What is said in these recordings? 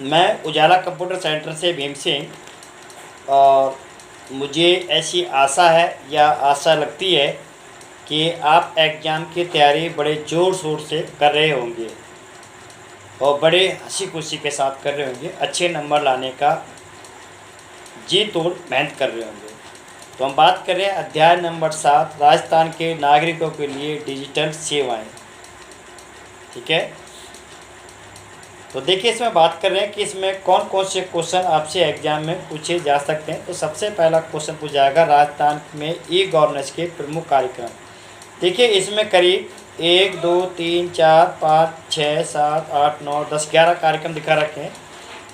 मैं उजाला computer centre से भीम सिंह। और मुझे ऐसी आशा है या आशा लगती है कि आप एग्ज़ाम की तैयारी बड़े ज़ोर शोर से कर रहे होंगे और बड़े हंसी खुशी के साथ कर रहे होंगे, अच्छे नंबर लाने का जी तोड़ मेहनत कर रहे होंगे। तो हम बात कर रहे हैं अध्याय नंबर 7, राजस्थान के नागरिकों के लिए डिजिटल सेवाएं। ठीक है, तो देखिए इसमें बात कर रहे हैं कि इसमें कौन कौन से क्वेश्चन आपसे एग्जाम में पूछे जा सकते हैं। तो सबसे पहला क्वेश्चन पूछा जाएगा राजस्थान में ई गवर्नेंस के प्रमुख कार्यक्रम। देखिए इसमें करीब 1 2 3 4 5 6 7 8 9 10 11 कार्यक्रम दिखा रखे हैं।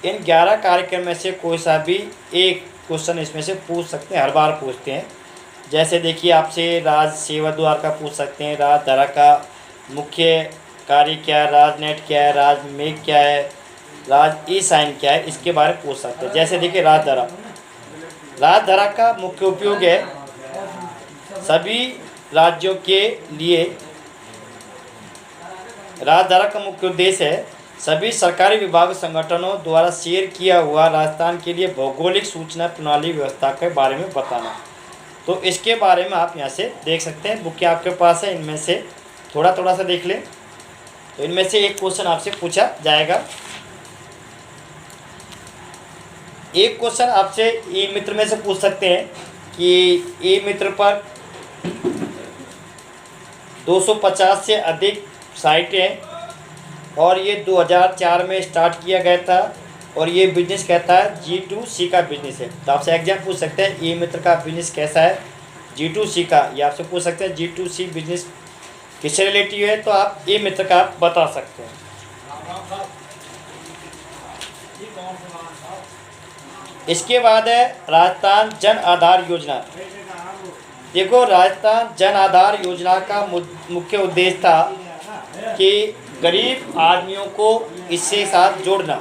इन 11 कार्यक्रम में से कोई सा भी एक क्वेश्चन इसमें से पूछ सकते हैं, हर बार पूछते हैं। जैसे देखिए आपसे राज सेवा द्वार का पूछ सकते हैं, राजधारा का मुख्य कार्य क्या है, राजनेट क्या है, राज मेघ क्या है, राज ई साइन क्या है, इसके बारे में पूछ सकते हैं। जैसे देखिए राजधारा, राजधारा का मुख्य उपयोग है सभी राज्यों के लिए, राजधारा का मुख्य उद्देश्य है सभी सरकारी विभाग संगठनों द्वारा शेयर किया हुआ राजस्थान के लिए भौगोलिक सूचना प्रणाली व्यवस्था के बारे में बताना। तो इसके बारे में आप यहाँ से देख सकते हैं, बुक आपके पास है, इनमें से थोड़ा थोड़ा सा देख लें। तो इनमें से एक क्वेश्चन आपसे पूछा जाएगा। एक क्वेश्चन आपसे ई मित्र में से पूछ सकते हैं कि ई मित्र पर 250 से अधिक साइटें और ये 2004 में स्टार्ट किया गया था और ये बिजनेस कहता है G2C का बिजनेस है। तो आपसे एग्जाम पूछ सकते हैं ई मित्र का बिजनेस कैसा है, G2C का, ये आपसे पूछ सकते हैं G2C बिजनेस किससे रिलेटिव है, तो आप ई मित्र का बता सकते हैं। इसके बाद है राजस्थान जन आधार योजना। देखो राजस्थान जन आधार योजना का मुख्य उद्देश्य था कि गरीब आदमियों को इससे साथ जोड़ना,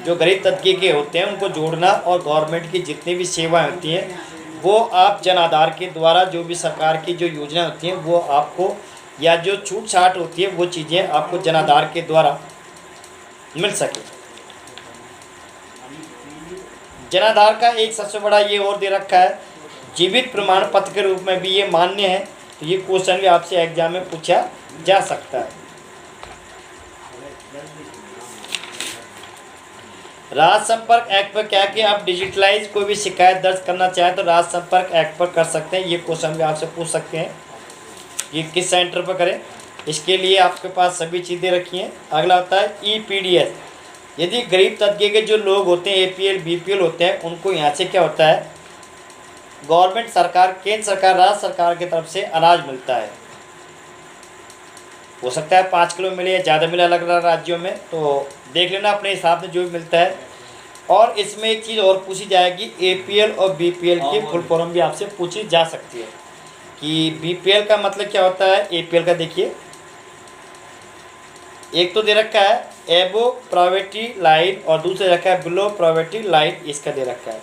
जो गरीब तबके के होते हैं उनको जोड़ना, और गवर्नमेंट की जितनी भी सेवाएं होती हैं वो आप जन आधार के द्वारा, जो भी सरकार की जो योजना होती हैं वो आपको, या जो छूट छाट होती है वो चीज़ें आपको जन आधार के द्वारा मिल सके। जन आधार का एक सबसे बड़ा ये और दे रखा है, जीवित प्रमाण पत्र के रूप में भी ये मान्य है। तो ये क्वेश्चन भी आपसे एग्जाम में पूछा जा सकता है। राज संपर्क एक्ट पर क्या कि आप डिजिटलाइज कोई भी शिकायत दर्ज करना चाहें तो राज संपर्क एक्ट पर कर सकते हैं। ये क्वेश्चन भी आपसे पूछ सकते हैं कि किस सेंटर पर करें, इसके लिए आपके पास सभी चीज़ें रखी हैं। अगला होता है EPDS। यदि गरीब तबके के जो लोग होते हैं APL BPL होते हैं, उनको यहाँ से क्या होता है, गवर्नमेंट सरकार, केंद्र सरकार, राज्य सरकार की तरफ से अनाज मिलता है। हो सकता है 5 किलो मिले या ज़्यादा मिले अलग अलग राज्यों में, तो देख लेना अपने हिसाब से जो भी मिलता है। और इसमें एक चीज़ और पूछी जाएगी, APL और BPL की फुल फॉर्म भी आपसे पूछी जा सकती है कि BPL का मतलब क्या होता है, APL का देखिए एक तो दे रखा है एबो पॉवर्टी लाइन और दूसरा रखा है बिलो पॉवर्टी लाइन, इसका दे रखा है।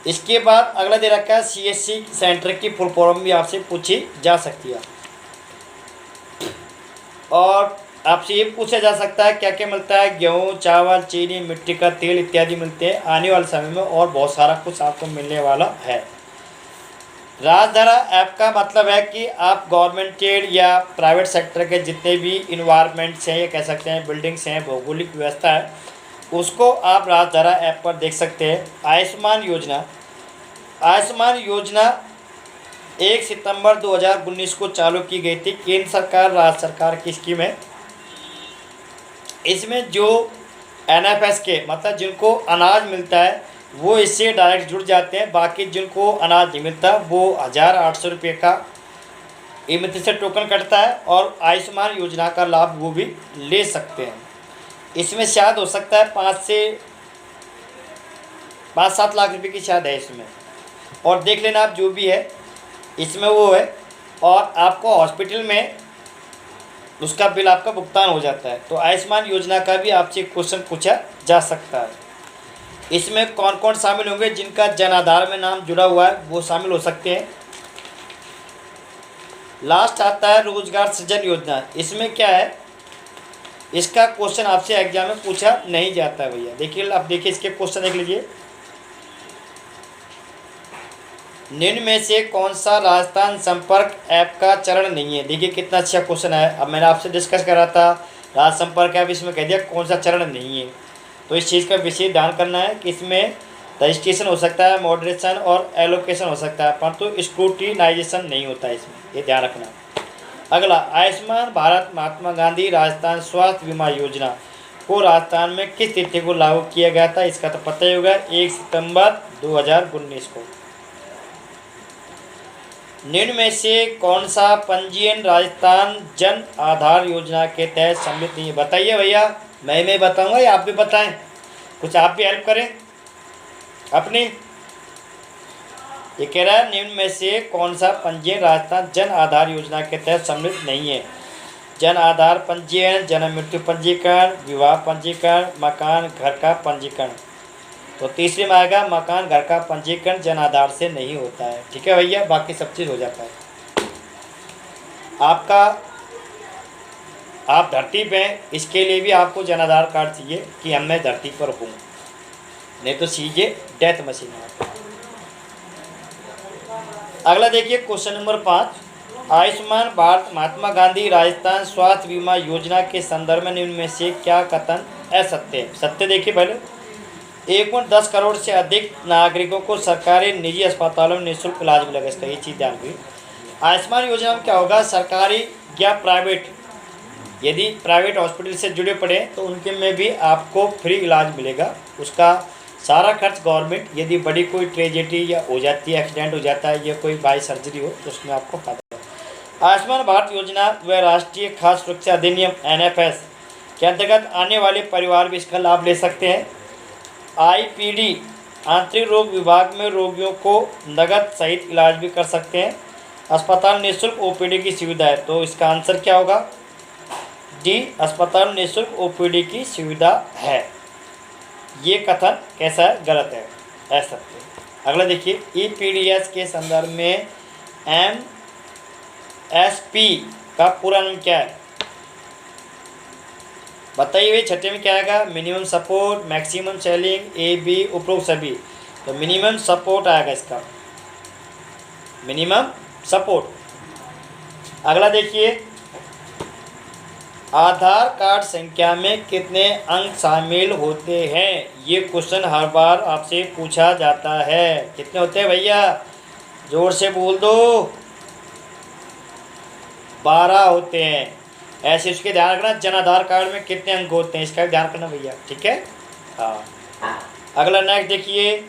इसके बाद अगला दे रखा है CSC सेंटर की फुल फॉर्म भी आपसे पूछी जा सकती है। और आपसे ये पूछा जा सकता है क्या क्या मिलता है, गेहूँ, चावल, चीनी, मिट्टी का तेल इत्यादि मिलते हैं आने वाले समय में, और बहुत सारा कुछ आपको मिलने वाला है। राजधारा ऐप का मतलब है कि आप गवर्नमेंटेड या प्राइवेट सेक्टर के जितने भी इन्वायरमेंट्स हैं, ये कह सकते हैं बिल्डिंग्स हैं, भौगोलिक व्यवस्था है, उसको आप राजधारा ऐप पर देख सकते हैं। आयुष्मान योजना, आयुष्मान योजना 1 सितंबर 2019 को चालू की गई थी। केंद्र सरकार राज्य सरकार की स्कीम है। इसमें जो NFS के मतलब जिनको अनाज मिलता है वो इससे डायरेक्ट जुड़ जाते हैं, बाकी जिनको अनाज नहीं मिलता वो 1800 रुपये का ई-मित्र से टोकन कटता है और आयुष्मान योजना का लाभ वो भी ले सकते हैं। इसमें शायद हो सकता है 5-7 लाख रुपए की शायद है इसमें, और देख लेना आप जो भी है इसमें वो है, और आपको हॉस्पिटल में उसका बिल आपका भुगतान हो जाता है। तो आयुष्मान योजना का भी आपसे क्वेश्चन पूछा जा सकता है। इसमें कौन कौन शामिल होंगे, जिनका जन आधार में नाम जुड़ा हुआ है वो शामिल हो सकते हैं। लास्ट आता है रोजगार सृजन योजना। इसमें क्या है, इसका क्वेश्चन आपसे एग्जाम में पूछा नहीं जाता है भैया। देखिए, आप देखिए इसके क्वेश्चन देख लीजिए। निम्न में से कौन सा राजस्थान संपर्क ऐप का चरण नहीं है? देखिए कितना अच्छा क्वेश्चन है। अब मैंने आपसे डिस्कस करा था राज संपर्क ऐप, इसमें कह दिया कौन सा चरण नहीं है। तो इस चीज़ का विशेष ध्यान करना है कि इसमें रजिस्ट्रेशन हो सकता है, मॉडरेशन और एलोकेशन हो सकता है, परंतु स्क्रूटिनाइजेशन नहीं होता है इसमें, ये ध्यान रखना। अगला, आयुष्मान भारत महात्मा गांधी राजस्थान स्वास्थ्य बीमा योजना को राजस्थान में किस तिथि को लागू किया गया था? इसका तो पता ही होगा, 1 सितंबर 2019 को। निम्न में से कौन सा पंजीयन राजस्थान जन आधार योजना के तहत सम्मिलित नहीं है? बताइए भैया, मैं बताऊंगा या आप भी बताएं, कुछ आप भी हेल्प करें अपनी। ये कह रहा है निम्न में से कौन सा पंजीयन राजस्थान जन आधार योजना के तहत सम्मिलित नहीं है? जन आधार पंजीयन, जन्म मृत्यु पंजीकरण, विवाह पंजीकरण, मकान घर का पंजीकरण। तो तीसरे में आएगा मकान घर का पंजीकरण जन आधार से नहीं होता है। ठीक है भैया, बाकी सब चीज़ हो जाता है आपका। आप धरती पे हैं, इसके लिए भी आपको जन आधार कार्ड चाहिए कि हम मैं धरती पर हूँ, नहीं तो सीधे डेथ मशीन है। अगला देखिए क्वेश्चन नंबर 5, आयुष्मान भारत महात्मा गांधी राजस्थान स्वास्थ्य बीमा योजना के संदर्भ में निम्न में से क्या कथन असत्य है? सत्य देखिए पहले। 1.10 करोड़ से अधिक नागरिकों को सरकारी निजी अस्पतालों में निःशुल्क इलाज मिलेगा। इसका ये चीज़ ध्यान रखिए। आयुष्मान योजना में क्या होगा, सरकारी या प्राइवेट, यदि प्राइवेट हॉस्पिटल से जुड़े पड़े तो उनके में भी आपको फ्री इलाज मिलेगा। उसका सारा खर्च गवर्नमेंट, यदि बड़ी कोई ट्रेजेडी या हो जाती है, एक्सीडेंट हो जाता है या कोई बाई सर्जरी हो तो उसमें आपको फायदा है। आयुष्मान भारत योजना व राष्ट्रीय खाद्य सुरक्षा अधिनियम NFS के अंतर्गत आने वाले परिवार भी इसका लाभ ले सकते हैं। IPD आंतरिक रोग विभाग में रोगियों को नकद सहित इलाज भी कर सकते हैं। अस्पताल निःशुल्क OPD की सुविधा है। तो इसका आंसर क्या होगा? D, अस्पताल निःशुल्क OPD की सुविधा है। ये कथन कैसा है? गलत है, असत्य। अगला देखिए, EPDS के संदर्भ में MSP का पूरा नाम क्या है? बताइए भाई, छठे में क्या आएगा? Minimum support, maximum selling, AB, उपरोक्त सभी। तो मिनिमम सपोर्ट आएगा इसका, मिनिमम सपोर्ट। अगला देखिए, आधार कार्ड संख्या में कितने अंक शामिल होते हैं? ये क्वेश्चन हर बार आपसे पूछा जाता है। कितने होते हैं भैया? जोर से बोल दो। 12 होते हैं। ऐसे उसके ध्यान रखना, जन आधार कार्ड में कितने अंक होते हैं इसका भी ध्यान रखना भैया। ठीक है, हाँ। अगला नेक्स्ट देखिए,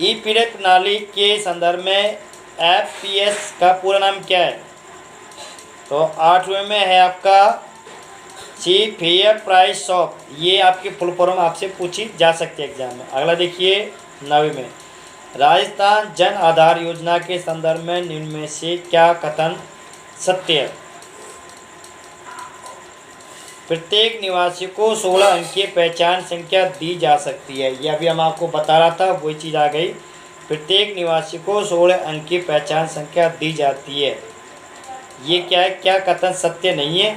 ई-पीड़ित प्रणाली के संदर्भ में FPS का पूरा नाम क्या है? तो 8वें में है आपका चीफ फेयर प्राइस शॉप। ये आपकी फुल फॉर्म आपसे पूछी जा सकती है एग्जाम में। अगला देखिए 9वें में, राजस्थान जन आधार योजना के संदर्भ में निम्न में से क्या कथन सत्य है? प्रत्येक निवासी को 16 अंकीय पहचान संख्या दी जा सकती है। यह भी हम आपको बता रहा था, वही चीज़ आ गई। प्रत्येक निवासी को 16 अंकीय पहचान संख्या दी जाती है। ये क्या है? क्या कथन सत्य नहीं है?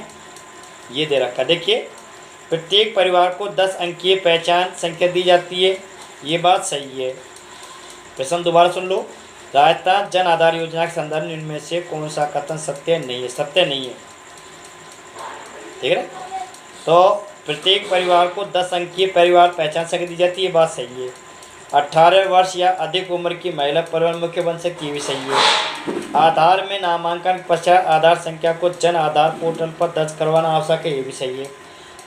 ये दे रखा, देखिए, प्रत्येक परिवार को 10 अंकीय पहचान संख्या दी जाती है। ये बात सही है। प्रश्न दोबारा सुन लो, राजस्थान जन आधार योजना के संदर्भ में इनमें से कौन सा कथन सत्य नहीं है? सत्य नहीं है, ठीक है। तो प्रत्येक परिवार को 10 अंकीय परिवार पहचान संख्या दी जाती है, बात सही है। 18 वर्ष या अधिक उम्र की महिला परिवार मुख्य बन सकती है, भी सही है। आधार में नामांकन के पश्चात आधार संख्या को जन आधार पोर्टल पर दर्ज करवाना आवश्यक है, ये भी सही है।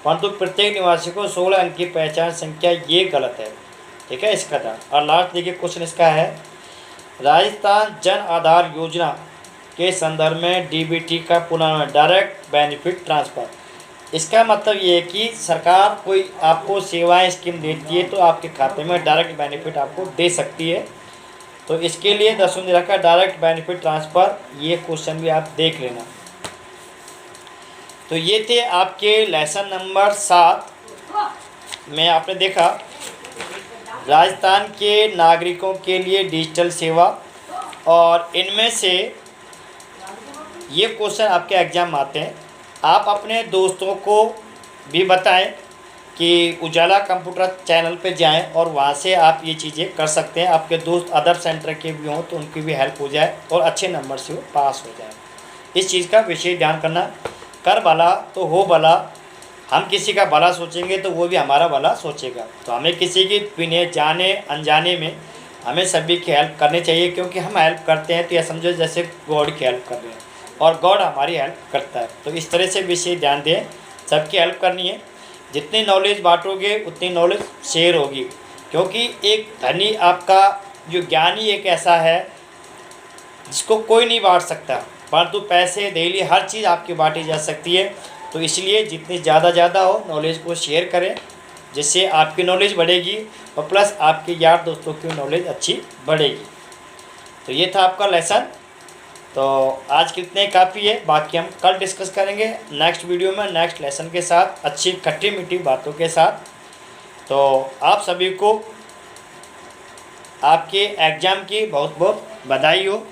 परंतु प्रत्येक निवासी को 16 अंक की पहचान संख्या, ये गलत है, ठीक है, इसका था। और लास्ट देखिए क्वेश्चन इसका है, राजस्थान जन आधार योजना के संदर्भ में DBT का पूरा नाम है डायरेक्ट बेनिफिट ट्रांसफ़र। इसका मतलब ये है कि सरकार कोई आपको सेवाएं स्कीम देती है तो आपके खाते में डायरेक्ट बेनिफिट आपको दे सकती है। तो इसके लिए 10वें दे रखा डायरेक्ट बेनिफिट ट्रांसफ़र। ये क्वेश्चन भी आप देख लेना। तो ये थे आपके लेसन नंबर 7 में आपने देखा राजस्थान के नागरिकों के लिए डिजिटल सेवा, और इनमें से ये क्वेश्चन आपके एग्जाम में आते हैं। आप अपने दोस्तों को भी बताएं कि उजाला कंप्यूटर चैनल पे जाएं और वहाँ से आप ये चीज़ें कर सकते हैं। आपके दोस्त अदर सेंटर के भी हों तो उनकी भी हेल्प हो जाए और अच्छे नंबर से वो पास हो जाए। इस चीज़ का विशेष ध्यान करना। कर भला तो हो भला। हम किसी का भला सोचेंगे तो वो भी हमारा भला सोचेगा। तो हमें किसी की बिना जाने अनजाने में हमें सभी की हेल्प करनी चाहिए, क्योंकि हम हेल्प करते हैं तो यह समझो जैसे गॉड की हेल्प कर रहे हैं और गॉड हमारी हेल्प करता है। तो इस तरह से विशेष ध्यान दें, सबकी हेल्प करनी है। जितनी नॉलेज बांटोगे उतनी नॉलेज शेयर होगी, क्योंकि एक धनी आपका जो ज्ञानी एक ऐसा है जिसको कोई नहीं बांट सकता, परंतु पैसे डेली हर चीज़ आपकी बांटी जा सकती है। तो इसलिए जितनी ज़्यादा हो नॉलेज को शेयर करें, जिससे आपकी नॉलेज बढ़ेगी और प्लस आपके यार दोस्तों की नॉलेज अच्छी बढ़ेगी। तो ये था आपका लेसन। तो आज कितने काफ़ी है, बाकी हम कल डिस्कस करेंगे नेक्स्ट वीडियो में नेक्स्ट लेसन के साथ, अच्छी खट्टी मीठी बातों के साथ। तो आप सभी को आपके एग्ज़ाम की बहुत बहुत बधाई हो।